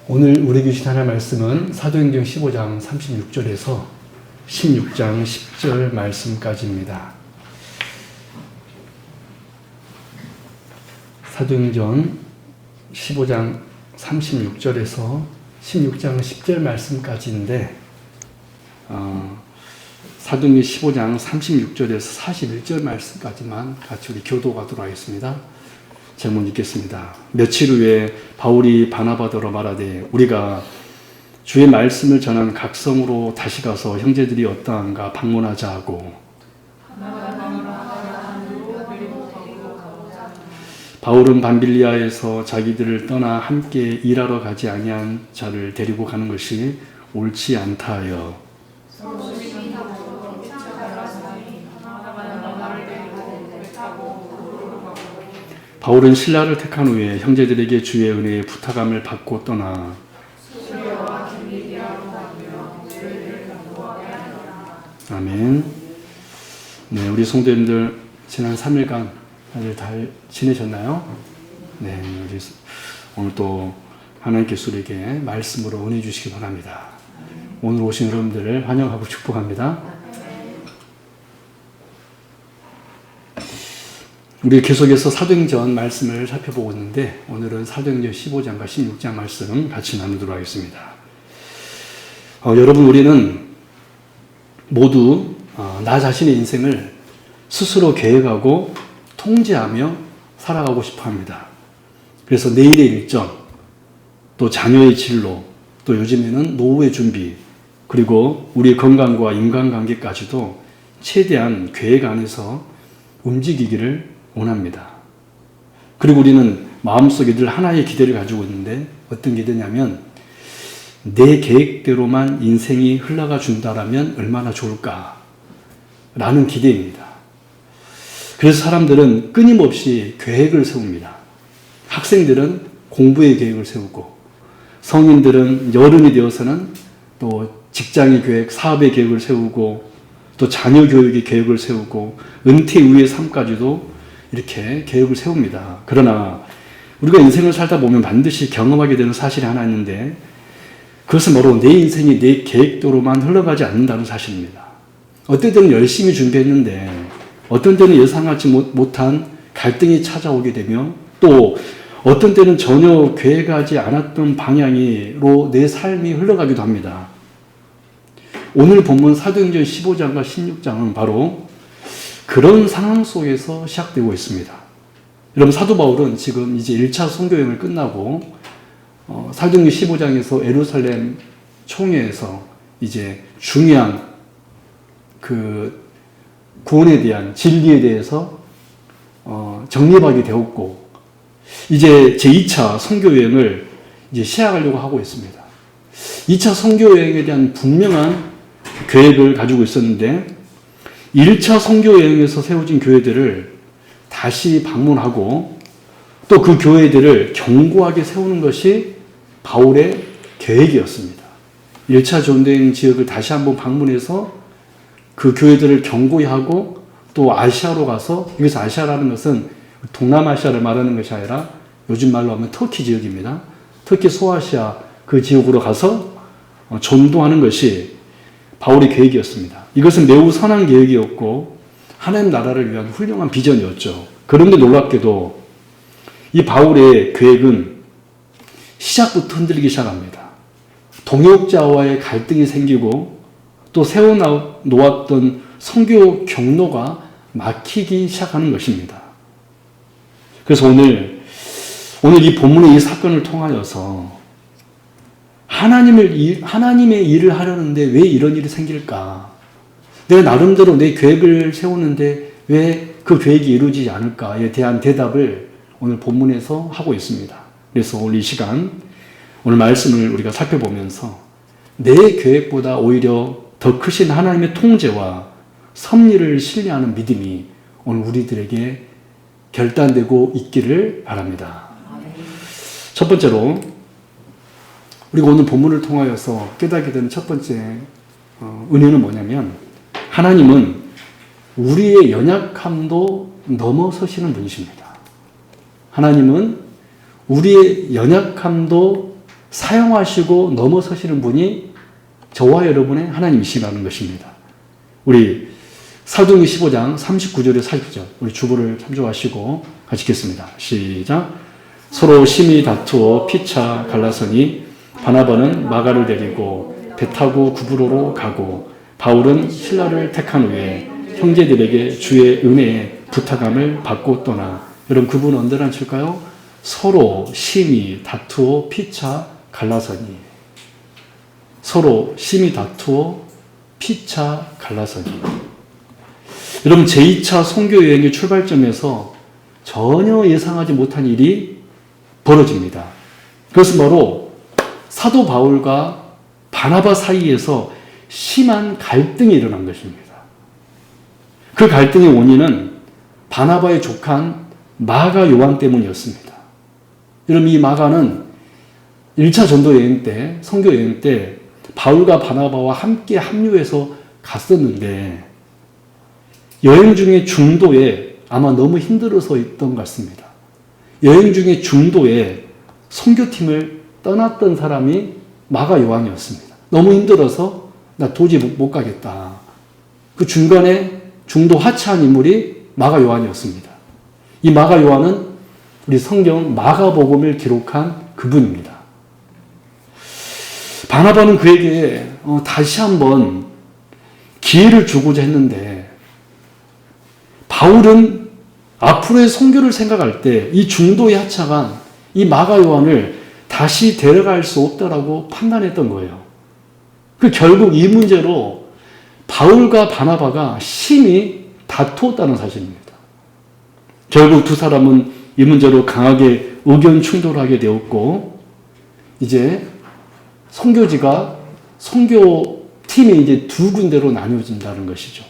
오늘 우리 주신 하나님의 말씀은 사도행전 15장 36절에서 16장 10절 말씀까지입니다. 사도행전 15장 36절에서 16장 10절 말씀까지인데 사도행전 15장 36절에서 41절 말씀까지만 같이 우리 교도하도록 하겠습니다. 제목 읽겠습니다. 며칠 후에 바울이 바나바더러 말하되 우리가 주의 말씀을 전한 각 성으로 다시 가서 형제들이 어떠한가 방문하자 하고 바울은 밤빌리아에서 자기들을 떠나 함께 일하러 가지 아니한 자를 데리고 가는 것이 옳지 않다 하여 바울은 신라를 택한 후에 형제들에게 주의 은혜의 부탁함을 받고 떠나 아멘. 네, 우리 성도님들 지난 3일간 다들 잘 지내셨나요? 네, 우리 오늘 또 하나님께서 우리에게 말씀으로 은혜 주시기 바랍니다. 오늘 오신 여러분들을 환영하고 축복합니다. 우리 계속해서 사도행전 말씀을 살펴보고 있는데 오늘은 사도행전 15장과 16장 말씀 같이 나누도록 하겠습니다. 여러분, 우리는 모두 나 자신의 인생을 스스로 계획하고 통제하며 살아가고 싶어 합니다. 그래서 내일의 일정, 또 자녀의 진로, 또 요즘에는 노후의 준비, 그리고 우리의 건강과 인간관계까지도 최대한 계획 안에서 움직이기를 원합니다. 그리고 우리는 마음속에 늘 하나의 기대를 가지고 있는데 어떤 기대냐면 내 계획대로만 인생이 흘러가 준다라면 얼마나 좋을까 라는 기대입니다. 그래서 사람들은 끊임없이 계획을 세웁니다. 학생들은 공부의 계획을 세우고 성인들은 어른이 되어서는 또 직장의 계획, 사업의 계획을 세우고 또 자녀 교육의 계획을 세우고 은퇴 이후의 삶까지도 이렇게 계획을 세웁니다. 그러나 우리가 인생을 살다 보면 반드시 경험하게 되는 사실이 하나 있는데 그것은 바로 내 인생이 내 계획대로만 흘러가지 않는다는 사실입니다. 어떤 때는 열심히 준비했는데 어떤 때는 예상하지 못한 갈등이 찾아오게 되며 또 어떤 때는 전혀 계획하지 않았던 방향으로 내 삶이 흘러가기도 합니다. 오늘 본문 사도행전 15장과 16장은 바로 그런 상황 속에서 시작되고 있습니다. 여러분, 사도 바울은 지금 이제 1차 선교여행을 끝나고 사도행전 15장에서 예루살렘 총회에서 이제 중요한 그 구원에 대한 진리에 대해서 정립하게 되었고 이제 제2차 선교여행을 이제 시작하려고 하고 있습니다. 2차 선교여행에 대한 분명한 계획을 가지고 있었는데 1차 선교여행에서 세워진 교회들을 다시 방문하고 또 그 교회들을 견고하게 세우는 것이 바울의 계획이었습니다. 1차 전도여행 지역을 다시 한번 방문해서 그 교회들을 견고히 하고 또 아시아로 가서, 여기서 아시아라는 것은 동남아시아를 말하는 것이 아니라 요즘 말로 하면 터키 지역입니다. 터키 소아시아 그 지역으로 가서 전도하는 것이 바울의 계획이었습니다. 이것은 매우 선한 계획이었고 하나님 나라를 위한 훌륭한 비전이었죠. 그런데 놀랍게도 이 바울의 계획은 시작부터 흔들리기 시작합니다. 동역자와의 갈등이 생기고 또 세워놓았던 선교 경로가 막히기 시작하는 것입니다. 그래서 오늘 이 본문의 이 사건을 통하여서 하나님의 일을 하려는데 왜 이런 일이 생길까? 내가 나름대로 내 계획을 세우는데 왜 그 계획이 이루어지지 않을까에 대한 대답을 오늘 본문에서 하고 있습니다. 그래서 오늘 이 시간, 오늘 말씀을 우리가 살펴보면서 내 계획보다 오히려 더 크신 하나님의 통제와 섭리를 신뢰하는 믿음이 오늘 우리들에게 결단되고 있기를 바랍니다. 첫 번째로 우리가 오늘 본문을 통하여서 깨닫게 되는 첫 번째 은혜는 뭐냐면 하나님은 우리의 연약함도 넘어서시는 분이십니다. 하나님은 우리의 연약함도 사용하시고 넘어서시는 분이 저와 여러분의 하나님이시라는 것입니다. 우리 사도행전 15장 39절에 40절 우리 주보를 참조하시고 같이 읽겠습니다. 시작. 서로 심히 다투어 피차 갈라서니 바나바는 마가를 데리고 배 타고 구브로로 가고 바울은 실라를 택한 후에 형제들에게 주의 은혜에 부탁함을 받고 떠나. 여러분 그분은 언제나 앉힐까요? 서로 심히 다투어 피차 갈라서니. 서로 심히 다투어 피차 갈라서니. 여러분 제2차 선교여행의 출발점에서 전혀 예상하지 못한 일이 벌어집니다. 그것은 바로 사도 바울과 바나바 사이에서 심한 갈등이 일어난 것입니다. 그 갈등의 원인은 바나바의 족한 마가 요한 때문이었습니다. 여러분 이 마가는 1차 전도 여행 때, 선교 여행 때 바울과 바나바와 함께 합류해서 갔었는데 여행 중에 중도에 아마 너무 힘들어서 있던 것 같습니다. 여행 중에 중도에 선교팀을 떠났던 사람이 마가 요한이었습니다. 너무 힘들어서 나 도저히 못 가겠다. 그 중간에 중도 하차한 인물이 마가 요한이었습니다. 이 마가 요한은 우리 성경 마가복음을 기록한 그분입니다. 바나바는 그에게 다시 한번 기회를 주고자 했는데 바울은 앞으로의 선교를 생각할 때 이 중도에 하차한 이 마가 요한을 다시 데려갈 수 없다라고 판단했던 거예요. 그 결국 이 문제로 바울과 바나바가 심히 다투었다는 사실입니다. 결국 두 사람은 이 문제로 강하게 의견 충돌하게 되었고 이제 선교지가 선교팀이 이제 두 군데로 나뉘어진다는 것이죠.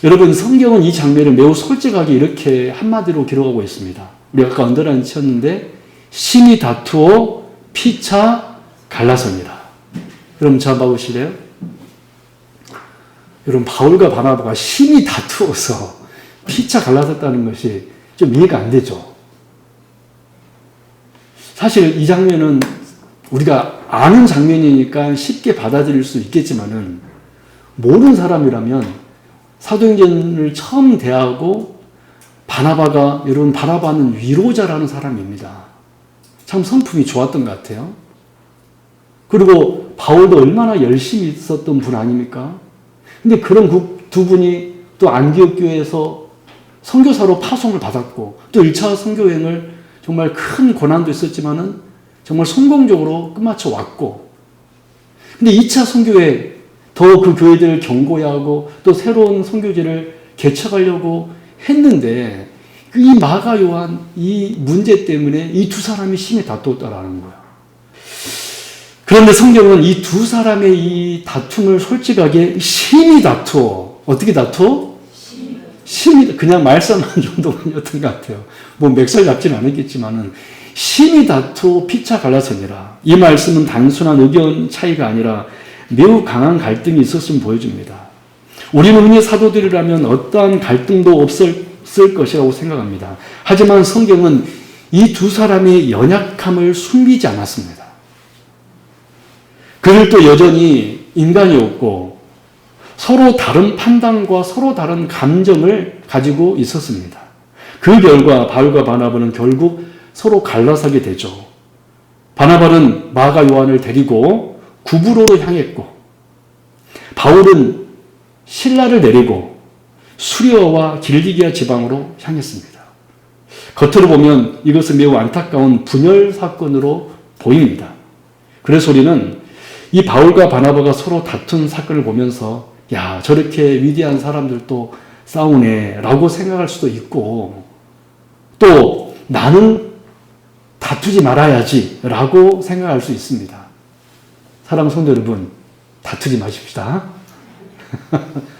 여러분 성경은 이 장면을 매우 솔직하게 이렇게 한마디로 기록하고 있습니다. 우리 아까 언더라인 쳤는데 심히 다투어 피차 갈라서니라. 여러분 잘 봐보실래요? 여러분 바울과 바나바가 심히 다투어서 피차 갈라섰다는 것이 좀 이해가 안 되죠. 사실 이 장면은 우리가 아는 장면이니까 쉽게 받아들일 수 있겠지만은 모르는 사람이라면 사도행전을 처음 대하고 바나바가 여러분 바나바는 위로자라는 사람입니다. 참 성품이 좋았던 것 같아요. 그리고 바울도 얼마나 열심히 있었던 분 아닙니까? 근데 그런 두 분이 또 안디옥 교회에서 선교사로 파송을 받았고 또 1차 선교여행을 정말 큰 고난도 있었지만은 정말 성공적으로 끝마쳐 왔고 근데 2차 선교여행 더 그 교회들을 경고해야 하고 또 새로운 선교지를 개척하려고 했는데 이 마가 요한 이 문제 때문에 이 두 사람이 심히 다투었다라는 거예요. 그런데 성경은 이 두 사람의 이 다툼을 솔직하게 심히 다투어. 어떻게 다투어? 심히 그냥 말씀한 정도였던 것 같아요. 뭐 멱살 잡지는 않았겠지만은 심히 다투어 피차 갈라서니라. 이 말씀은 단순한 의견 차이가 아니라 매우 강한 갈등이 있었음을 보여줍니다. 우리는 흔히 사도들이라면 어떠한 갈등도 없을 것이라고 생각합니다. 하지만 성경은 이 두 사람의 연약함을 숨기지 않았습니다. 그들도 여전히 인간이었고 서로 다른 판단과 서로 다른 감정을 가지고 있었습니다. 그 결과 바울과 바나바는 결국 서로 갈라서게 되죠. 바나바는 마가 요한을 데리고 구브로로 향했고 바울은 실라를 데리고 수리아와 길리기아 지방으로 향했습니다. 겉으로 보면 이것은 매우 안타까운 분열 사건으로 보입니다. 그래서 우리는 이 바울과 바나바가 서로 다툰 사건을 보면서 야 저렇게 위대한 사람들도 싸우네 라고 생각할 수도 있고 또 나는 다투지 말아야지 라고 생각할 수 있습니다. 사랑하는 성도 여러분 다투지 마십시다.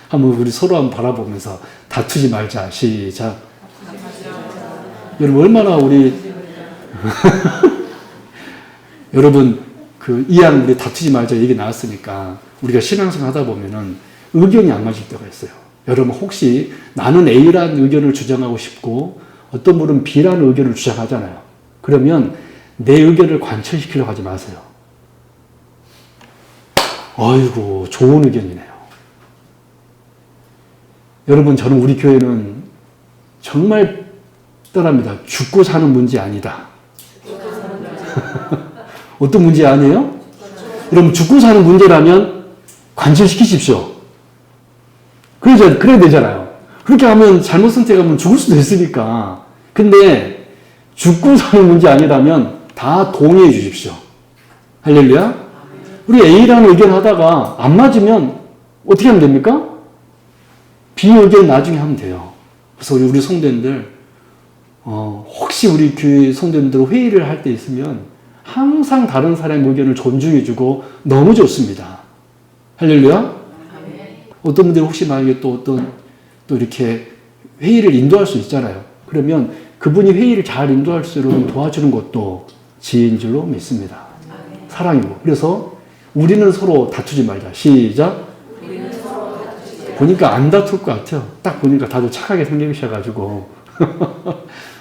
한번 우리 서로 한번 바라보면서 다투지 말자. 시작. 여러분 얼마나 우리 여러분 그 이왕 우리 다투지 말자 얘기 나왔으니까 우리가 신앙생활 하다 보면은 의견이 안 맞을 때가 있어요. 여러분 혹시 나는 A라는 의견을 주장하고 싶고 어떤 분은 B라는 의견을 주장하잖아요. 그러면 내 의견을 관철시키려고 하지 마세요. 어이구, 좋은 의견이네요. 여러분, 저는 우리 교회는 정말 떠납니다. 죽고 사는 문제 아니다. 어떤 문제 아니에요? 여러분, 죽고 사는 문제라면 관철시키십시오. 그래야 되잖아요. 그렇게 하면 잘못 선택하면 죽을 수도 있으니까. 근데 죽고 사는 문제 아니라면 다 동의해 주십시오. 할렐루야. 우리 A라는 의견 하다가 안 맞으면 어떻게 하면 됩니까? B 의견 나중에 하면 돼요. 그래서 우리 성도님들 혹시 우리 교회 성도님들 회의를 할 때 있으면 항상 다른 사람의 의견을 존중해 주고 너무 좋습니다. 할렐루야. 어떤 분들이 혹시 만약에 또 이렇게 회의를 인도할 수 있잖아요. 그러면 그분이 회의를 잘 인도할 수 있도록 도와주는 것도 지혜인 줄로 믿습니다. 사랑이고. 그래서 우리는 서로 다투지 말자. 시작. 보니까 안 다툴 것 같아요. 딱 보니까 다들 착하게 생기셔가지고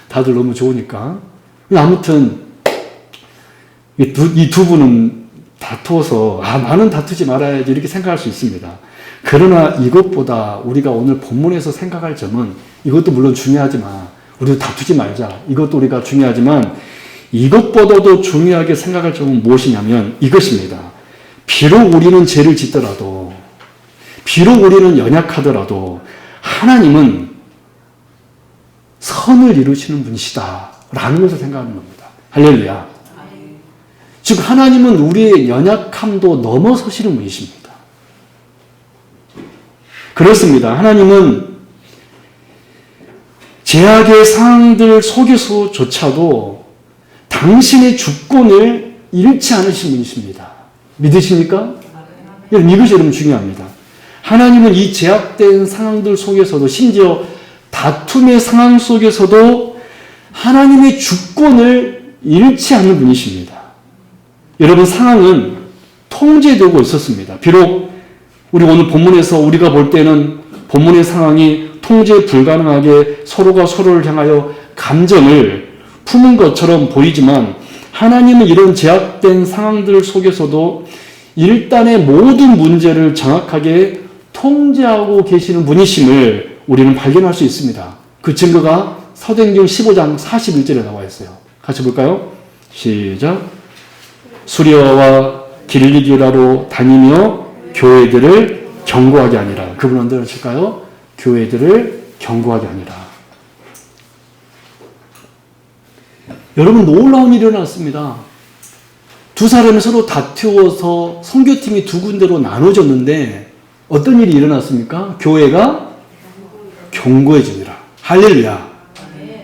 다들 너무 좋으니까. 아무튼 이 두 분은 다투어서 나는 다투지 말아야지 이렇게 생각할 수 있습니다. 그러나 이것보다 우리가 오늘 본문에서 생각할 점은 이것도 물론 중요하지만 우리도 다투지 말자. 이것도 우리가 중요하지만 이것보다도 중요하게 생각할 점은 무엇이냐면 이것입니다. 비록 우리는 죄를 짓더라도 비록 우리는 연약하더라도 하나님은 선을 이루시는 분이시다 라는 것을 생각하는 겁니다. 할렐루야. 즉 하나님은 우리의 연약함도 넘어서시는 분이십니다. 그렇습니다. 하나님은 제약의 상황들 속에서조차도 당신의 주권을 잃지 않으신 분이십니다. 믿으십니까? 여러분, 이것이 여러분 중요합니다. 하나님은 이 제약된 상황들 속에서도 심지어 다툼의 상황 속에서도 하나님의 주권을 잃지 않는 분이십니다. 여러분, 상황은 통제되고 있었습니다. 비록 우리 오늘 본문에서 우리가 볼 때는 본문의 상황이 통제 불가능하게 서로가 서로를 향하여 감정을 품은 것처럼 보이지만 하나님은 이런 제약된 상황들 속에서도 일단의 모든 문제를 정확하게 통제하고 계시는 분이심을 우리는 발견할 수 있습니다. 그 증거가 사도행전 15장 41절에 나와 있어요. 같이 볼까요? 시작. 수리아와 길리기라로 다니며 교회들을 경고하게 하니라. 그분 언제 하실까요? 교회들을 경고하게 하니라. 여러분, 놀라운 일이 일어났습니다. 두 사람이 서로 다투어서 선교팀이 두 군데로 나눠졌는데 어떤 일이 일어났습니까? 교회가 경고해지니라. 할렐루야.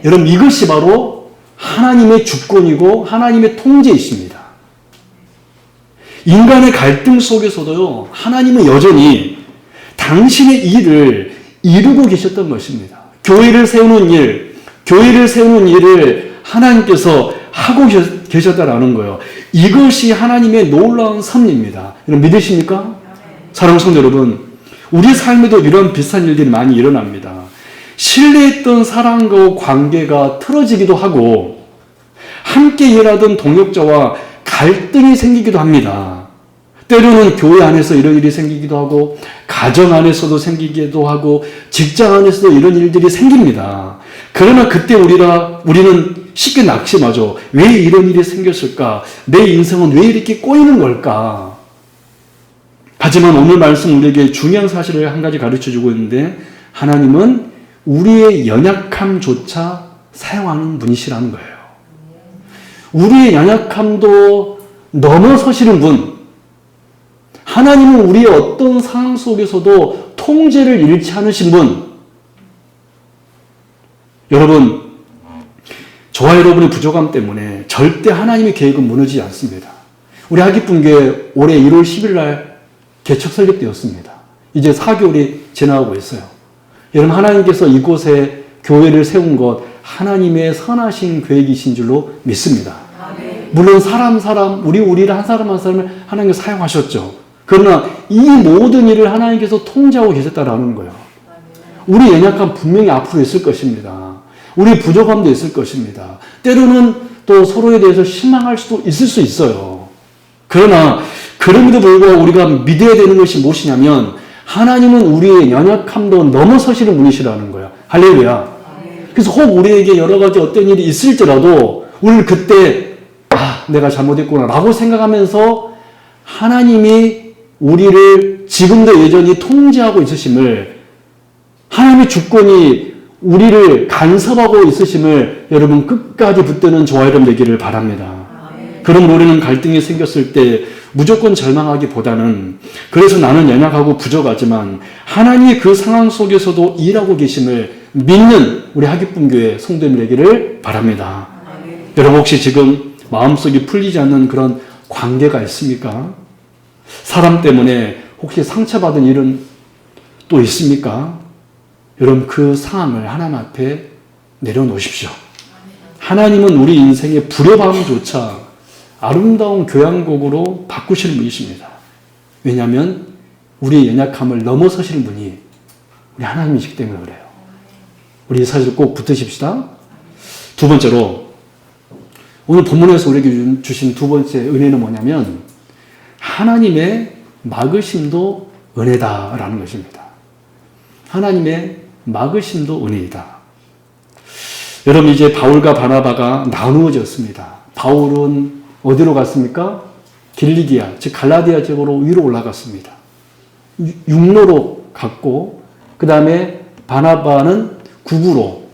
여러분, 이것이 바로 하나님의 주권이고 하나님의 통제이십니다. 인간의 갈등 속에서도요, 하나님은 여전히 당신의 일을 이루고 계셨던 것입니다. 교회를 세우는 일을 하나님께서 하고 계셨다라는 거예요. 이것이 하나님의 놀라운 섭리입니다. 여러분, 믿으십니까? 사랑하는 성도 여러분, 우리 삶에도 이런 비슷한 일들이 많이 일어납니다. 신뢰했던 사람과 관계가 틀어지기도 하고 함께 일하던 동역자와 갈등이 생기기도 합니다. 때로는 교회 안에서 이런 일이 생기기도 하고 가정 안에서도 생기기도 하고 직장 안에서도 이런 일들이 생깁니다. 그러나 그때 우리는 쉽게 낙심하죠. 왜 이런 일이 생겼을까? 내 인생은 왜 이렇게 꼬이는 걸까? 하지만 오늘 말씀 우리에게 중요한 사실을 한 가지 가르쳐주고 있는데 하나님은 우리의 연약함조차 사용하는 분이시라는 거예요. 우리의 연약함도 넘어서시는 분. 하나님은 우리의 어떤 상황 속에서도 통제를 잃지 않으신 분. 여러분, 저와 여러분의 부족함 때문에 절대 하나님의 계획은 무너지지 않습니다. 우리 하기분교회 올해 1월 10일 날 개척 설립되었습니다. 이제 4개월이 지나가고 있어요. 여러분, 하나님께서 이곳에 교회를 세운 것 하나님의 선하신 계획이신 줄로 믿습니다. 물론 우리를 한 사람 한 사람을 하나님께서 사용하셨죠. 그러나 이 모든 일을 하나님께서 통제하고 계셨다라는 거예요. 우리 연약함 분명히 앞으로 있을 것입니다. 우리 부족함도 있을 것입니다. 때로는 또 서로에 대해서 실망할 수도 있을 수 있어요. 그러나 그럼에도 불구하고 우리가 믿어야 되는 것이 무엇이냐면 하나님은 우리의 연약함도 넘어서시는 분이시라는 거야. 할렐루야. 그래서 혹 우리에게 여러 가지 어떤 일이 있을지라도 우리는 그때 내가 잘못했구나 라고 생각하면서 하나님이 우리를 지금도 여전히 통제하고 있으심을, 하나님의 주권이 우리를 간섭하고 있으심을 여러분 끝까지 붙드는 저와 여러분 되기를 바랍니다. 그럼 우리는 갈등이 생겼을 때 무조건 절망하기보다는, 그래서 나는 연약하고 부족하지만 하나님이 그 상황 속에서도 일하고 계심을 믿는 우리 하기쁨교회 성도님 되기를 바랍니다. 여러분 혹시 지금 마음속이 풀리지 않는 그런 관계가 있습니까? 사람 때문에 혹시 상처받은 일은 또 있습니까? 여러분 그 상황을 하나님 앞에 내려놓으십시오. 하나님은 우리 인생의 불협화음조차 아름다운 교향곡으로 바꾸시는 분이십니다. 왜냐하면 우리의 연약함을 넘어서시는 분이 우리 하나님이시기 때문에 그래요. 우리 이 사실 꼭 붙으십시다. 두 번째로 오늘 본문에서 우리에게 주신 두 번째 은혜는 뭐냐면 하나님의 막으심도 은혜다라는 것입니다. 하나님의 막으심도 은혜이다. 여러분 이제 바울과 바나바가 나누어졌습니다. 바울은 어디로 갔습니까? 길리기아, 즉 갈라디아 지역으로 위로 올라갔습니다. 육로로 갔고 그 다음에 바나바는 구브로,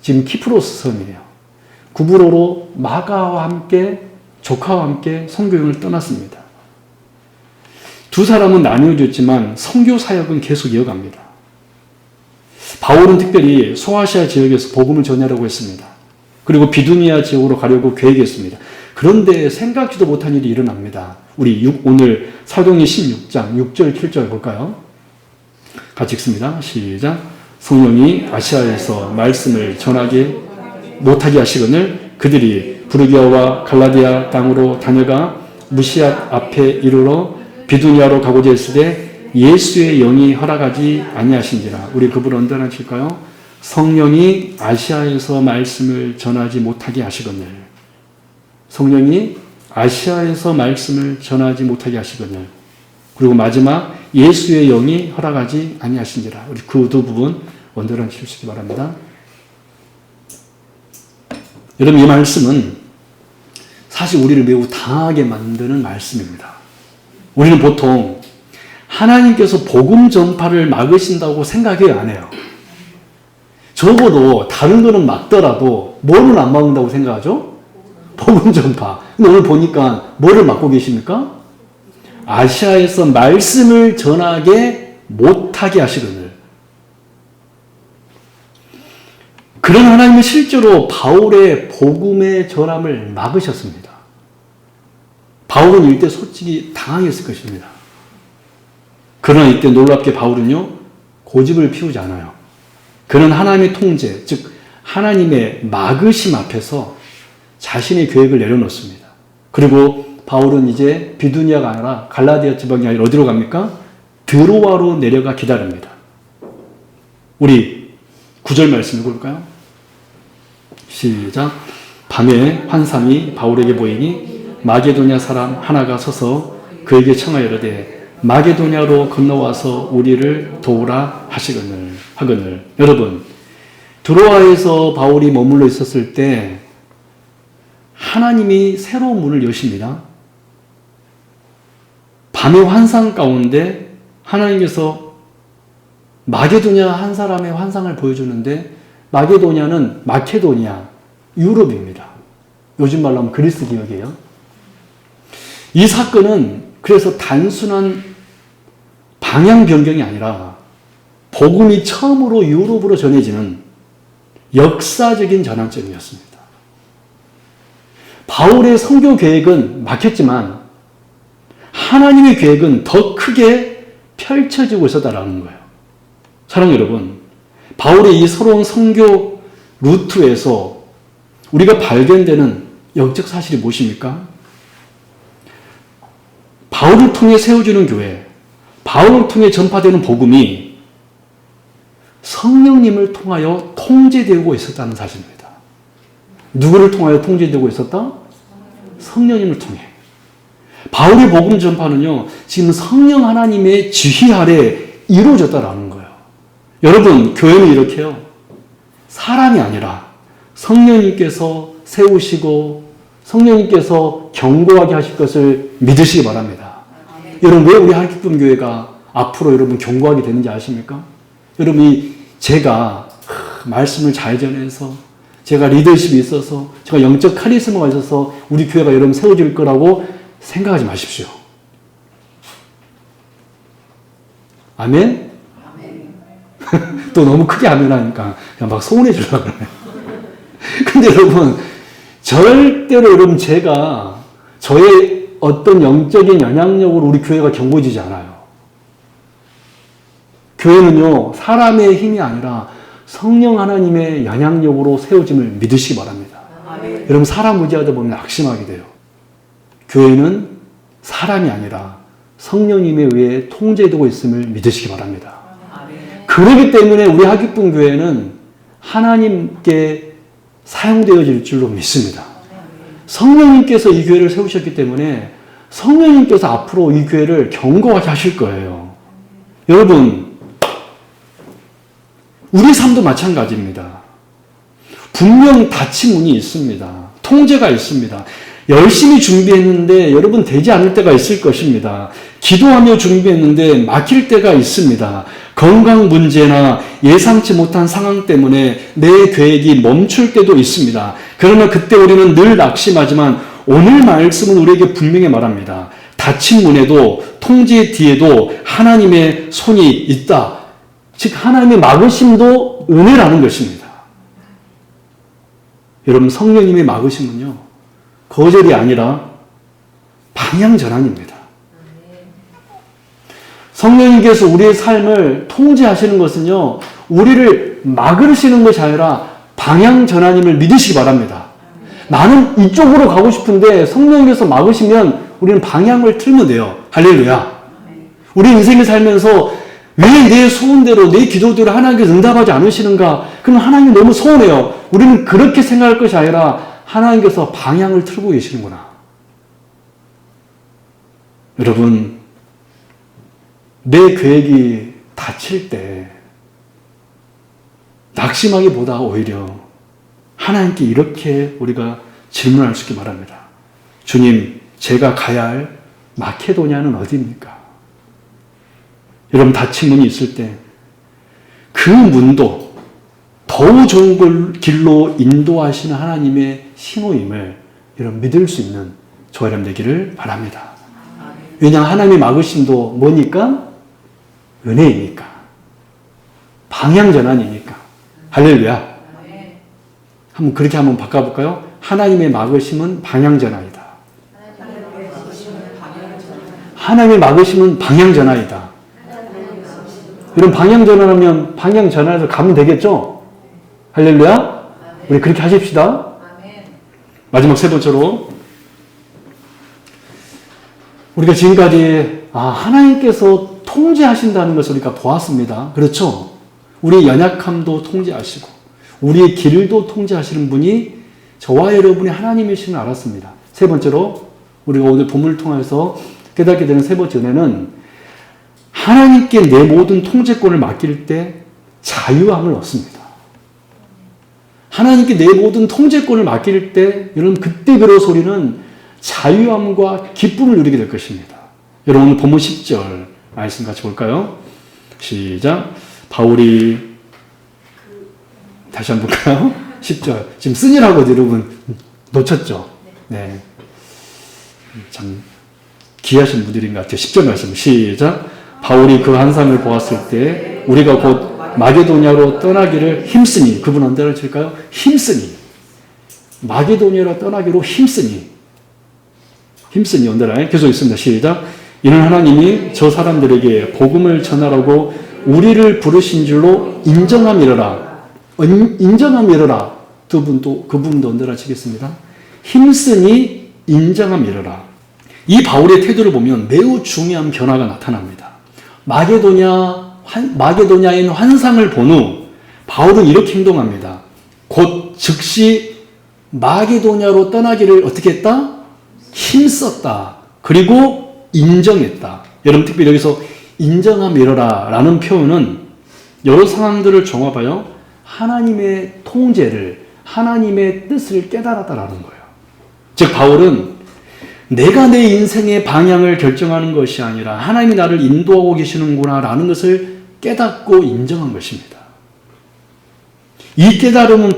지금 키프로스 섬이에요. 구브로로 마가와 함께 조카와 함께 선교여행을 떠났습니다. 두 사람은 나뉘어졌지만 선교 사역은 계속 이어갑니다. 바울은 특별히 소아시아 지역에서 복음을 전하려고 했습니다. 그리고 비두니아 지역으로 가려고 계획했습니다. 그런데 생각지도 못한 일이 일어납니다. 우리 오늘 사도행전 16장 6절 7절 볼까요? 같이 읽습니다. 시작. 성령이 아시아에서 말씀을 전하게 못하게 하시거늘 그들이 부르기아와 갈라디아 땅으로 다녀가 무시앗 앞에 이르러 비두니아로 가고자 했을 때 예수의 영이 허락하지 아니하신지라. 우리 그분 언제나 칠까요? 성령이 아시아에서 말씀을 전하지 못하게 하시거늘. 성령이 아시아에서 말씀을 전하지 못하게 하시거늘. 그리고 마지막 예수의 영이 허락하지 아니하신지라. 우리 그 두 부분 언제나 치시기 바랍니다. 여러분 이 말씀은 사실 우리를 매우 당하게 만드는 말씀입니다. 우리는 보통 하나님께서 복음 전파를 막으신다고 생각해요, 안 해요? 적어도 다른 거는 막더라도 뭐는 안 막는다고 생각하죠? 복음 전파. 근데 오늘 보니까 뭐를 막고 계십니까? 아시아에서 말씀을 전하게 못하게 하시거늘. 그런 하나님은 실제로 바울의 복음의 전함을 막으셨습니다. 바울은 이때 솔직히 당황했을 것입니다. 그러나 이때 놀랍게 바울은요, 고집을 피우지 않아요. 그는 하나님의 통제, 즉 하나님의 막으심 앞에서 자신의 계획을 내려놓습니다. 그리고 바울은 이제 비두니아가 아니라 갈라디아 지방이 아니라 어디로 갑니까? 드로아로 내려가 기다립니다. 우리 9절 말씀 읽어볼까요? 시작. 밤에 환상이 바울에게 보이니 마게도냐 사람 하나가 서서 그에게 청하여 이르되 마게도냐로 건너와서 우리를 도우라 하거늘. 여러분, 드로아에서 바울이 머물러 있었을 때 하나님이 새로운 문을 여십니다. 밤의 환상 가운데 하나님께서 마게도냐 한 사람의 환상을 보여주는데, 마게도냐는 마케도니아, 유럽입니다. 요즘 말로 하면 그리스 지역이에요. 이 사건은 그래서 단순한 방향 변경이 아니라 복음이 처음으로 유럽으로 전해지는 역사적인 전환점이었습니다. 바울의 선교 계획은 막혔지만 하나님의 계획은 더 크게 펼쳐지고 있었다라는 거예요. 사랑하는 여러분, 바울의 이 새로운 선교 루트에서 우리가 발견되는 영적 사실이 무엇입니까? 바울을 통해 세워주는 교회, 바울을 통해 전파되는 복음이 성령님을 통하여 통제되고 있었다는 사실입니다. 누구를 통하여 통제되고 있었다? 성령님을 통해. 바울의 복음 전파는요, 지금 성령 하나님의 지휘 아래 이루어졌다라는 거예요. 여러분, 교회는 이렇게요. 사람이 아니라 성령님께서 세우시고 성령님께서 경고하게 하실 것을 믿으시기 바랍니다. 여러분, 왜 우리 하기쁨 교회가 앞으로 여러분 경고하게 되는지 아십니까? 여러분이 제가 말씀을 잘 전해서 제가 리더십이 있어서 제가 영적 카리스마가 있어서 우리 교회가 여러분 세워질 거라고 생각하지 마십시오. 아멘? 또 너무 크게 아멘 하니까 그냥 막 소원해 주려고 그러네. 근데 여러분, 절대로 여러분 제가 저의 어떤 영적인 영향력으로 우리 교회가 견고해지지 않아요. 교회는요, 사람의 힘이 아니라 성령 하나님의 영향력으로 세워짐을 믿으시기 바랍니다. 여러분, 사람 의지하다 보면 낙심하게 돼요. 교회는 사람이 아니라 성령님에 의해 통제되고 있음을 믿으시기 바랍니다. 그렇기 때문에 우리 하기쁨 교회는 하나님께 사용되어질 줄로 믿습니다. 성령님께서 이 교회를 세우셨기 때문에 성령님께서 앞으로 이 교회를 견고하게 하실 거예요. 여러분, 우리 삶도 마찬가지입니다. 분명 닫힌 문이 있습니다. 통제가 있습니다. 열심히 준비했는데 여러분 되지 않을 때가 있을 것입니다. 기도하며 준비했는데 막힐 때가 있습니다. 건강 문제나 예상치 못한 상황 때문에 내 계획이 멈출 때도 있습니다. 그러나 그때 우리는 늘 낙심하지만 오늘 말씀은 우리에게 분명히 말합니다. 닫힌 문에도 통제 뒤에도 하나님의 손이 있다. 즉 하나님의 막으심도 은혜라는 것입니다. 여러분, 성령님의 막으심은요, 거절이 아니라 방향전환입니다. 성령님께서 우리의 삶을 통제하시는 것은요, 우리를 막으시는 것이 아니라 방향전환임을 믿으시기 바랍니다. 나는 이쪽으로 가고 싶은데 성령님께서 막으시면 우리는 방향을 틀면 돼요. 할렐루야. 우리 인생을 살면서 왜 내 소원대로, 내 기도대로 하나님께서 응답하지 않으시는가? 그럼 하나님이 너무 서운해요. 우리는 그렇게 생각할 것이 아니라 하나님께서 방향을 틀고 계시는구나. 여러분, 내 계획이 닫힐 때 낙심하기보다 오히려 하나님께 이렇게 우리가 질문할 수 있게 바랍니다. 주님, 제가 가야 할 마케도냐는 어디입니까? 여러분, 닫힌 문이 있을 때 그 문도 더 좋은 길로 인도하시는 하나님의 신호임을 여러분 믿을 수 있는 저와 여러분 되기를 바랍니다. 왜냐하면 하나님의 막으심도 뭐니까? 은혜이니까. 방향전환이니까. 할렐루야. 한번 그렇게 한번 바꿔볼까요? 하나님의 막으심은 방향전환이다. 하나님의 막으심은 방향전환이다. 여러분, 방향전환하면 방향전환해서 가면 되겠죠? 할렐루야. 우리 그렇게 하십시다. 마지막 세 번째로, 우리가 지금까지 하나님께서 통제하신다는 것을 우리가 보았습니다. 그렇죠? 우리의 연약함도 통제하시고 우리의 길도 통제하시는 분이 저와 여러분이 하나님이심을 알았습니다. 세 번째로, 우리가 오늘 본문을 통해서 깨닫게 되는 세 번째 은혜는 하나님께 내 모든 통제권을 맡길 때 자유함을 얻습니다. 하나님께 내 모든 통제권을 맡길 때 여러분 그때 비로소 우리는 자유함과 기쁨을 누리게 될 것입니다. 여러분, 오늘 본문 10절 말씀 같이 볼까요? 시작. 바울이 다시 한번 볼까요? 10절. 지금 쓰니라고 여러분 놓쳤죠? 네. 참 귀하신 분들인 것 같아요. 10절 말씀 시작. 바울이 그 환상을 보았을 때 우리가 곧 마게도냐로 떠나기를 힘쓰니, 그분 언제를 칠까요? 힘쓰니. 마게도냐로 떠나기로 힘쓰니 언제라? 계속 있습니다. 시작. 이는 하나님이 저 사람들에게 복음을 전하라고 우리를 부르신 줄로 인정함이러라. 인정함이러라. 그분도 언제라 치겠습니다. 힘쓰니 인정함이러라. 이 바울의 태도를 보면 매우 중요한 변화가 나타납니다. 마게도냐인 환상을 본 후 바울은 이렇게 행동합니다. 곧 즉시 마게도냐로 떠나기를 어떻게 했다? 힘썼다. 그리고 인정했다. 여러분 특별히 여기서 인정함 이러라 라는 표현은 여러 상황들을 종합하여 하나님의 통제를, 하나님의 뜻을 깨달았다라는 거예요. 즉 바울은 내가 내 인생의 방향을 결정하는 것이 아니라 하나님이 나를 인도하고 계시는구나 라는 것을 깨닫고 인정한 것입니다. 이 깨달음은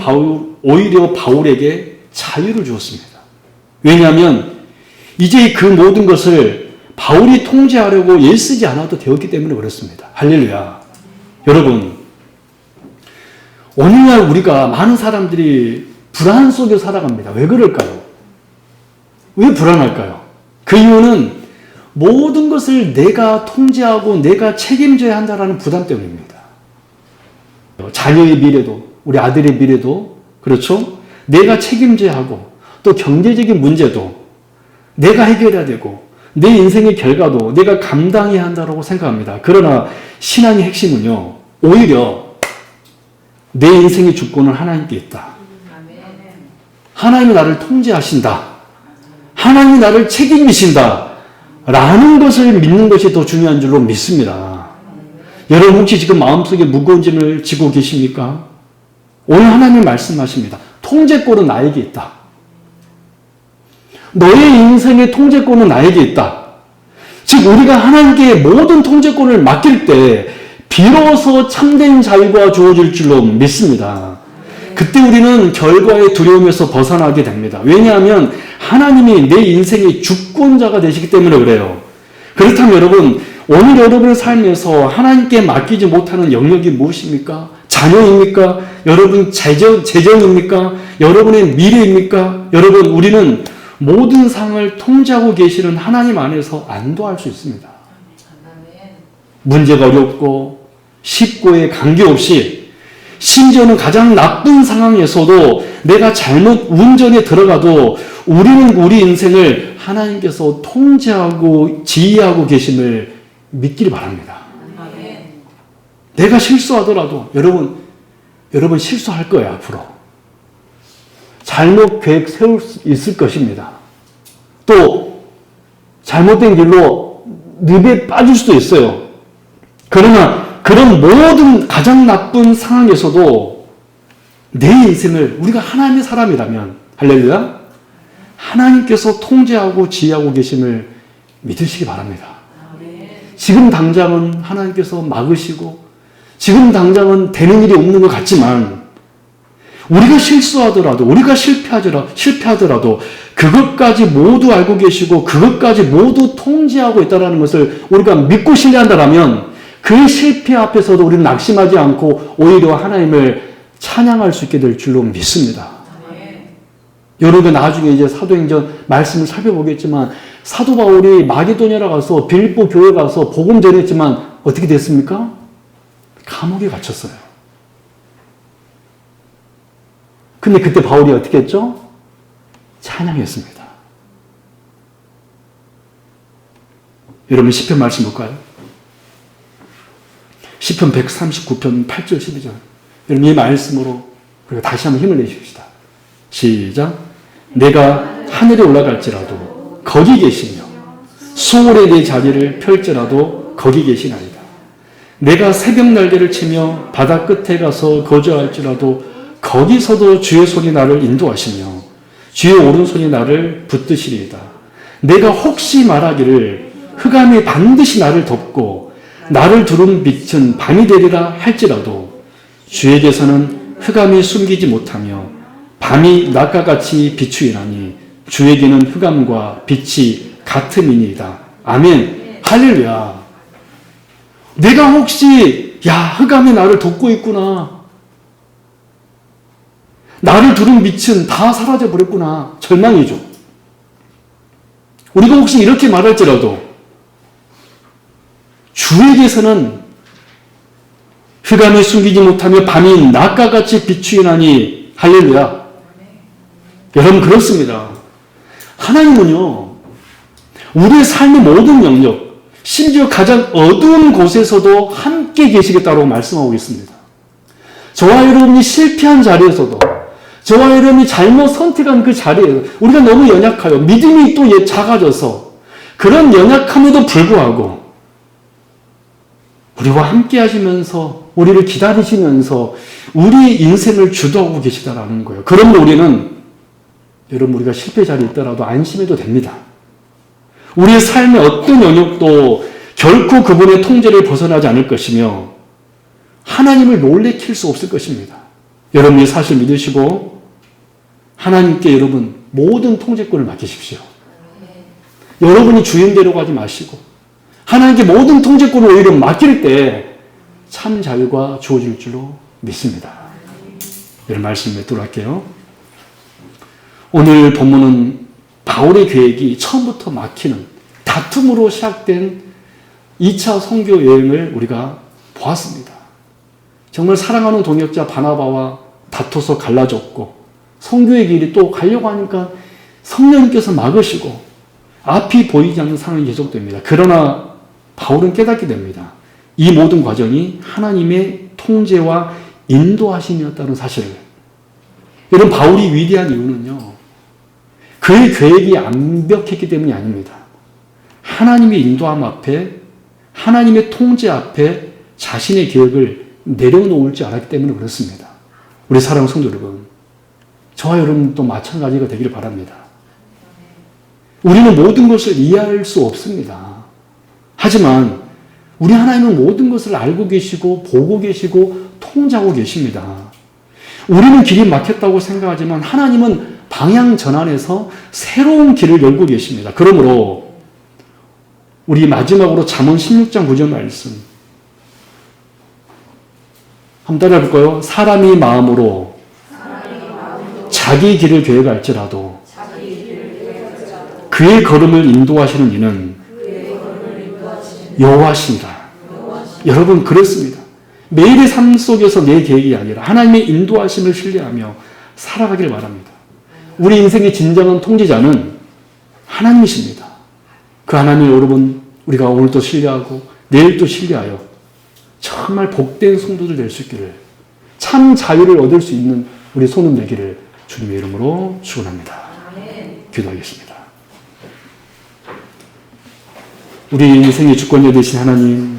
오히려 바울에게 자유를 주었습니다. 왜냐하면 이제 그 모든 것을 바울이 통제하려고 애쓰지 않아도 되었기 때문에 그렇습니다. 할렐루야. 여러분, 오늘날 우리가 많은 사람들이 불안 속에 살아갑니다. 왜 그럴까요? 왜 불안할까요? 그 이유는 모든 것을 내가 통제하고 내가 책임져야 한다는 부담 때문입니다. 자녀의 미래도, 우리 아들의 미래도, 그렇죠? 내가 책임져야 하고, 또 경제적인 문제도 내가 해결해야 되고, 내 인생의 결과도 내가 감당해야 한다고 생각합니다. 그러나 신앙의 핵심은요, 오히려 내 인생의 주권은 하나님께 있다. 하나님이 나를 통제하신다. 하나님이 나를 책임지신다. 라는 것을 믿는 것이 더 중요한 줄로 믿습니다. 여러분 혹시 지금 마음속에 무거운 짐을 지고 계십니까? 오늘 하나님 말씀하십니다. 통제권은 나에게 있다. 너의 인생의 통제권은 나에게 있다. 즉 우리가 하나님께 모든 통제권을 맡길 때 비로소 참된 자유가 주어질 줄로 믿습니다. 그때 우리는 결과의 두려움에서 벗어나게 됩니다. 왜냐하면 하나님이 내 인생의 주권자가 되시기 때문에 그래요. 그렇다면 여러분, 오늘 여러분의 삶에서 하나님께 맡기지 못하는 영역이 무엇입니까? 자녀입니까? 여러분 재정입니까? 여러분의 미래입니까? 여러분, 우리는 모든 상을 통제하고 계시는 하나님 안에서 안도할 수 있습니다. 문제가 어렵고 쉽고에 관계없이, 심지어는 가장 나쁜 상황에서도 내가 잘못 운전에 들어가도 우리는 우리 인생을 하나님께서 통제하고 지휘하고 계심을 믿기를 바랍니다. 내가 실수하더라도 여러분 실수할 거예요. 앞으로 잘못 계획 세울 수 있을 것입니다. 또 잘못된 길로 늪에 빠질 수도 있어요. 그러나 그런 모든 가장 나쁜 상황에서도 내 인생을, 우리가 하나님의 사람이라면, 할렐루야, 하나님께서 통제하고 지휘하고 계심을 믿으시기 바랍니다. 지금 당장은 하나님께서 막으시고 지금 당장은 되는 일이 없는 것 같지만, 우리가 실수하더라도, 우리가 실패하더라도 그것까지 모두 알고 계시고 그것까지 모두 통제하고 있다는 것을 우리가 믿고 신뢰한다면 그 실패 앞에서도 우리는 낙심하지 않고 오히려 하나님을 찬양할 수 있게 될 줄로 믿습니다. 여러분 나중에 이제 사도행전 말씀을 살펴보겠지만, 사도 바울이 마게도냐에 가서 빌립보 교회에 가서 복음 전했지만 어떻게 됐습니까? 감옥에 갇혔어요. 근데 그때 바울이 어떻게 했죠? 찬양했습니다. 여러분 시편 말씀 볼까요? 시편 139편 8절 12절. 여러분 이 말씀으로 우리가 다시 한번 힘을 내십시다. 시작. 내가 하늘에 올라갈지라도 거기 계시며 수월에 내 자리를 펼지라도 거기 계시나이다. 내가 새벽 날개를 치며 바다 끝에 가서 거주할지라도 거기서도 주의 손이 나를 인도하시며 주의 오른손이 나를 붙드시리이다. 내가 혹시 말하기를 흑암이 반드시 나를 덮고 나를 두른 빛은 밤이 되리라 할지라도 주에게서는 흑암이 숨기지 못하며 밤이 낮과 같이 비추이나니 주에게는 흑암과 빛이 같음이니이다. 아멘. 할렐루야. 내가 혹시 흑암이 나를 덮고 있구나, 나를 두른 빛은 다 사라져 버렸구나, 절망이죠. 우리가 혹시 이렇게 말할지라도 주에게서는 흑암이 숨기지 못하며 밤이 낮과 같이 비추이나니, 할렐루야. 여러분 그렇습니다. 하나님은요, 우리의 삶의 모든 영역, 심지어 가장 어두운 곳에서도 함께 계시겠다고 말씀하고 있습니다. 저와 여러분이 실패한 자리에서도, 저와 여러분이 잘못 선택한 그 자리에 우리가 너무 연약하여 믿음이 또 작아져서 그런 연약함에도 불구하고 우리와 함께 하시면서 우리를 기다리시면서 우리 인생을 주도하고 계시다라는 거예요. 그러므로 우리는 여러분 우리가 실패 자리에 있더라도 안심해도 됩니다. 우리의 삶의 어떤 영역도 결코 그분의 통제를 벗어나지 않을 것이며 하나님을 놀래킬 수 없을 것입니다. 여러분이 사실 믿으시고 하나님께 여러분 모든 통제권을 맡기십시오. 여러분이 주인대로 가지 마시고 하나님께 모든 통제권을 오히려 맡길 때 참 자유가 주어질 줄로 믿습니다. 여러분 말씀 맺도록 할게요. 오늘 본문은 바울의 계획이 처음부터 막히는 다툼으로 시작된 2차 선교 여행을 우리가 보았습니다. 정말 사랑하는 동역자 바나바와 다퉈서 갈라졌고 선교의 길이 또 가려고 하니까 성령님께서 막으시고 앞이 보이지 않는 상황이 계속됩니다. 그러나 바울은 깨닫게 됩니다. 이 모든 과정이 하나님의 통제와 인도하심이었다는 사실을. 여러분 바울이 위대한 이유는요. 그의 계획이 완벽했기 때문이 아닙니다. 하나님의 인도함 앞에 하나님의 통제 앞에 자신의 계획을 내려놓을 줄 알았기 때문에 그렇습니다. 우리 사랑하는 성도 여러분, 저와 여러분도 마찬가지가 되기를 바랍니다. 우리는 모든 것을 이해할 수 없습니다. 하지만 우리 하나님은 모든 것을 알고 계시고 보고 계시고 통제하고 계십니다. 우리는 길이 막혔다고 생각하지만 하나님은 방향 전환해서 새로운 길을 열고 계십니다. 그러므로 우리 마지막으로 잠언 16장 9절 말씀 한번 따라해 볼까요? 사람이 마음으로 자기 길을 계획할지라도 그의 걸음을 인도하시는 이는 여호와시니라. 여러분 그렇습니다. 매일의 삶 속에서 내 계획이 아니라 하나님의 인도하심을 신뢰하며 살아가길 바랍니다. 우리 인생의 진정한 통제자는 하나님이십니다. 그 하나님을 여러분 우리가 오늘도 신뢰하고 내일도 신뢰하여 정말 복된 성도들 될 수 있기를 참 자유를 얻을 수 있는 우리 손은 되기를 주님의 이름으로 축원합니다. 기도하겠습니다. 우리 인생의 주권자 되신 하나님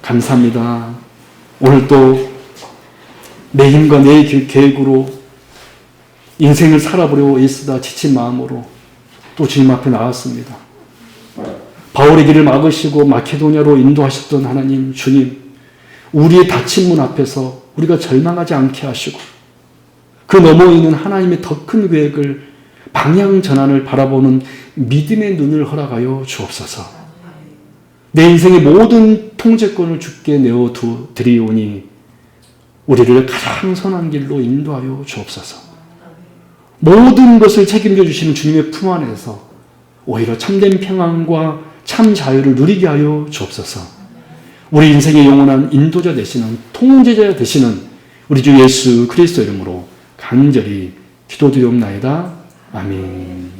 감사합니다. 오늘 또 내 힘과 내 계획으로 인생을 살아보려고 애쓰다 지친 마음으로 또 주님 앞에 나왔습니다. 바울의 길을 막으시고 마케도냐로 인도하셨던 하나님 주님, 우리의 닫힌 문 앞에서 우리가 절망하지 않게 하시고 그 너머에 있는 하나님의 더 큰 계획을 방향 전환을 바라보는 믿음의 눈을 허락하여 주옵소서. 내 인생의 모든 통제권을 주께 내어드리오니 우리를 가장 선한 길로 인도하여 주옵소서. 모든 것을 책임져 주시는 주님의 품 안에서 오히려 참된 평안과 참 자유를 누리게 하여 주옵소서. 우리 인생의 영원한 인도자 되시는 통제자 되시는 우리 주 예수 그리스도 이름으로 간절히 기도드리옵나이다. 아멘.